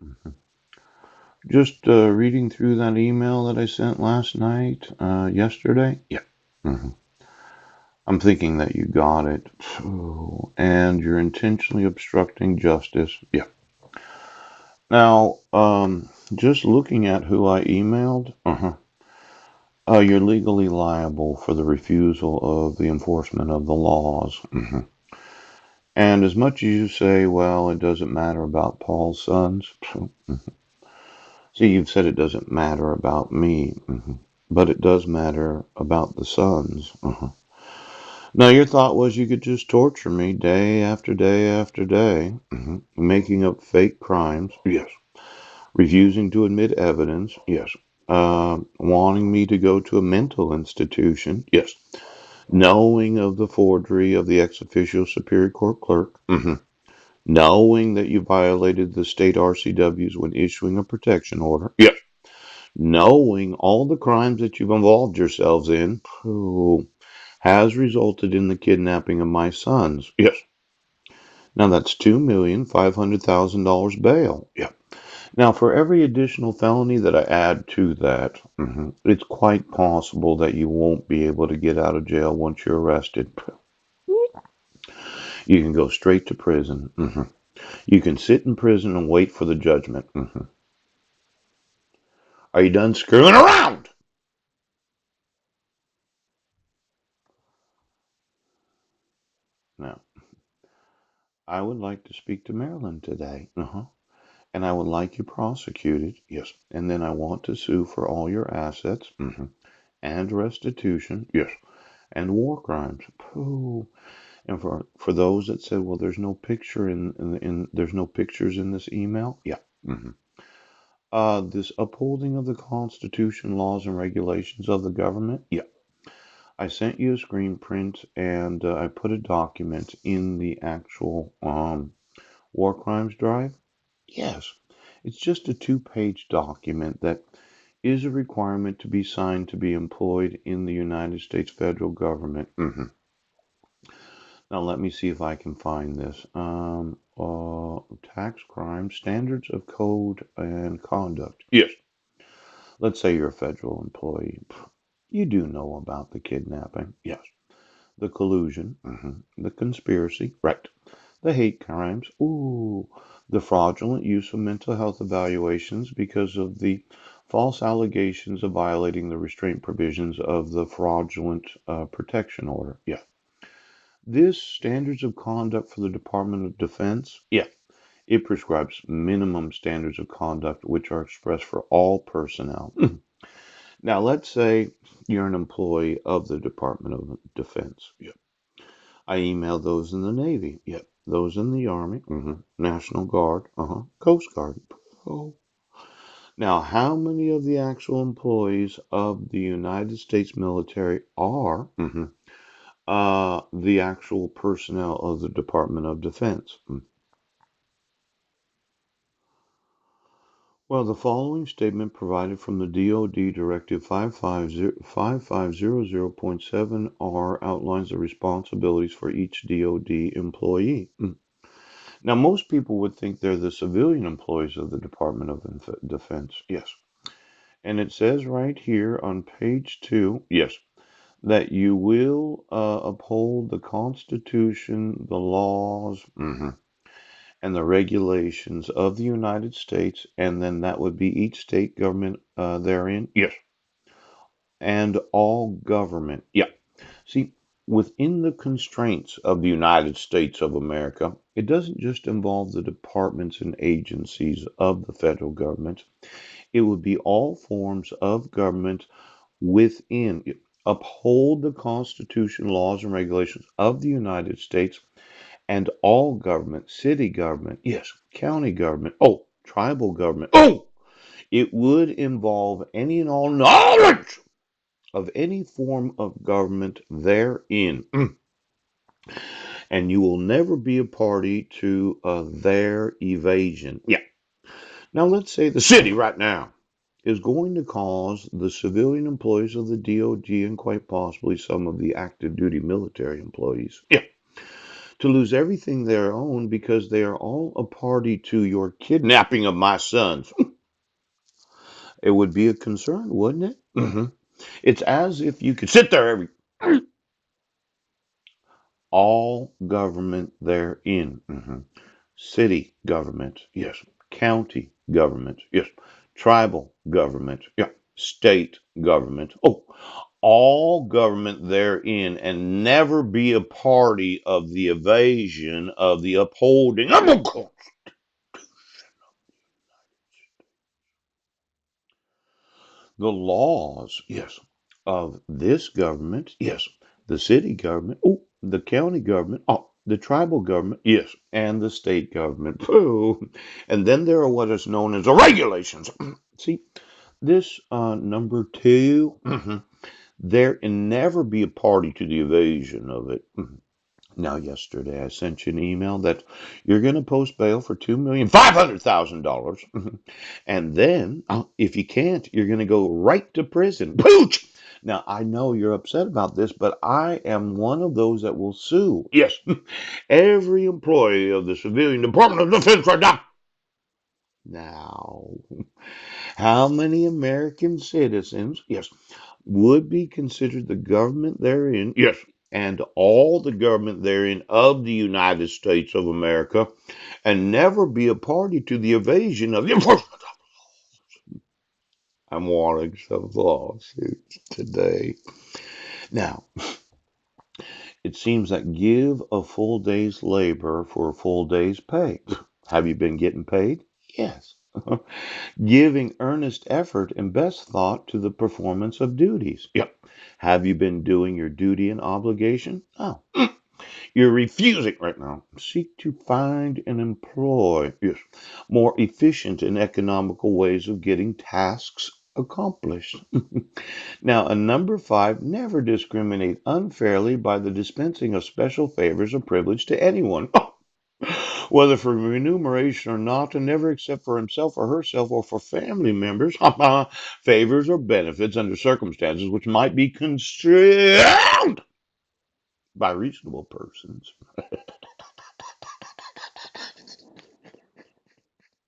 Mhm. Just reading through that email that I sent last night, yesterday. Yeah. hmm I'm thinking that you got it. And you're intentionally obstructing justice. Yeah. Now, just looking at who I emailed, you're legally liable for the refusal of the enforcement of the laws. And as much as you say, well, it doesn't matter about Paul's sons, see, you've said it doesn't matter about me, but it does matter about the sons. Now, your thought was you could just torture me day after day after day, making up fake crimes. Yes. Refusing to admit evidence. Yes. Wanting me to go to a mental institution. Yes. Knowing of the forgery of the ex officio Superior Court clerk. Knowing that you violated the state RCWs when issuing a protection order. Yes. Knowing all the crimes that you've involved yourselves in has resulted in the kidnapping of my sons. Yes. Now that's $2,500,000 bail. Yeah. Now, for every additional felony that I add to that, it's quite possible that you won't be able to get out of jail once you're arrested. You can go straight to prison. You can sit in prison and wait for the judgment. Are you done screwing around? Now, I would like to speak to Marilyn today. And I would like you prosecuted. Yes. And then I want to sue for all your assets. And restitution. Yes. And war crimes. Pooh. And for those that said, well, there's no picture in there's no pictures in this email. Yeah. This upholding of the Constitution, laws, and regulations of the government. Yeah. I sent you a screen print, and I put a document in the actual war crimes drive. Yes. It's just a two-page document that is a requirement to be signed to be employed in the United States federal government. Now let me see if I can find this. Tax crime, standards of code and conduct. Yes. Let's say you're a federal employee. You do know about the kidnapping. Yes. The collusion. The conspiracy. Right. The hate crimes. Ooh. The fraudulent use of mental health evaluations because of the false allegations of violating the restraint provisions of the fraudulent protection order. Yeah. This standards of conduct for the Department of Defense, yeah, it prescribes minimum standards of conduct which are expressed for all personnel. Now, let's say you're an employee of the Department of Defense. Yeah. I emailed those in the Navy. Yep. Those in the Army. National Guard. Coast Guard. Oh. Now, how many of the actual employees of the United States military are the actual personnel of the Department of Defense? Well, the following statement provided from the DoD Directive 5500.7R outlines the responsibilities for each DoD employee. Now, most people would think they're the civilian employees of the Department of Defense. Yes. And it says right here on page 2, yes, that you will uphold the Constitution, the laws, and the regulations of the United States, and then that would be each state government therein. Yes. And all government. Yeah. See, within the constraints of the United States of America, it doesn't just involve the departments and agencies of the federal government. It would be all forms of government within, uphold the Constitution, laws, and regulations of the United States and all government, city government, yes, county government, oh, tribal government, oh, it would involve any and all knowledge of any form of government therein. And you will never be a party to their evasion. Yeah. Now, let's say the city right now is going to cause the civilian employees of the DOD and quite possibly some of the active duty military employees, yeah, to lose everything they own because they are all a party to your kidnapping of my sons. It would be a concern, wouldn't it? It's as if you could sit there every all government therein. City government, yes. County government, yes. Tribal government, yeah. State government, oh, all government therein, and never be a party of the evasion of the upholding of the laws, yes, of this government, yes, the city government, oh, the county government, oh, the tribal government, yes, and the state government. Pooh. And then there are what is known as the regulations. See, this number two, there can never be a party to the evasion of it. Now, yesterday I sent you an email that you're going to post bail for $2,500,000, and then if you can't, you're going to go right to prison. Pooch! Now I know you're upset about this, but I am one of those that will sue. Yes, every employee of the Civilian Department of Defense right now. Now, how many American citizens, yes, would be considered the government therein, yes, and all the government therein of the United States of America, and never be a party to the evasion of the enforcement? I'm wanting some lawsuits today. Now, it seems that give a full day's labor for a full day's pay. Have you been getting paid? Yes. Giving earnest effort and best thought to the performance of duties. Yep. Have you been doing your duty and obligation? Oh, you're refusing right now. Seek to find and employ, yes, more efficient and economical ways of getting tasks accomplished. Now, a number five, never discriminate unfairly by the dispensing of special favors or privilege to anyone. Whether for remuneration or not, and never accept for himself or herself or for family members favors or benefits under circumstances which might be construed by reasonable persons.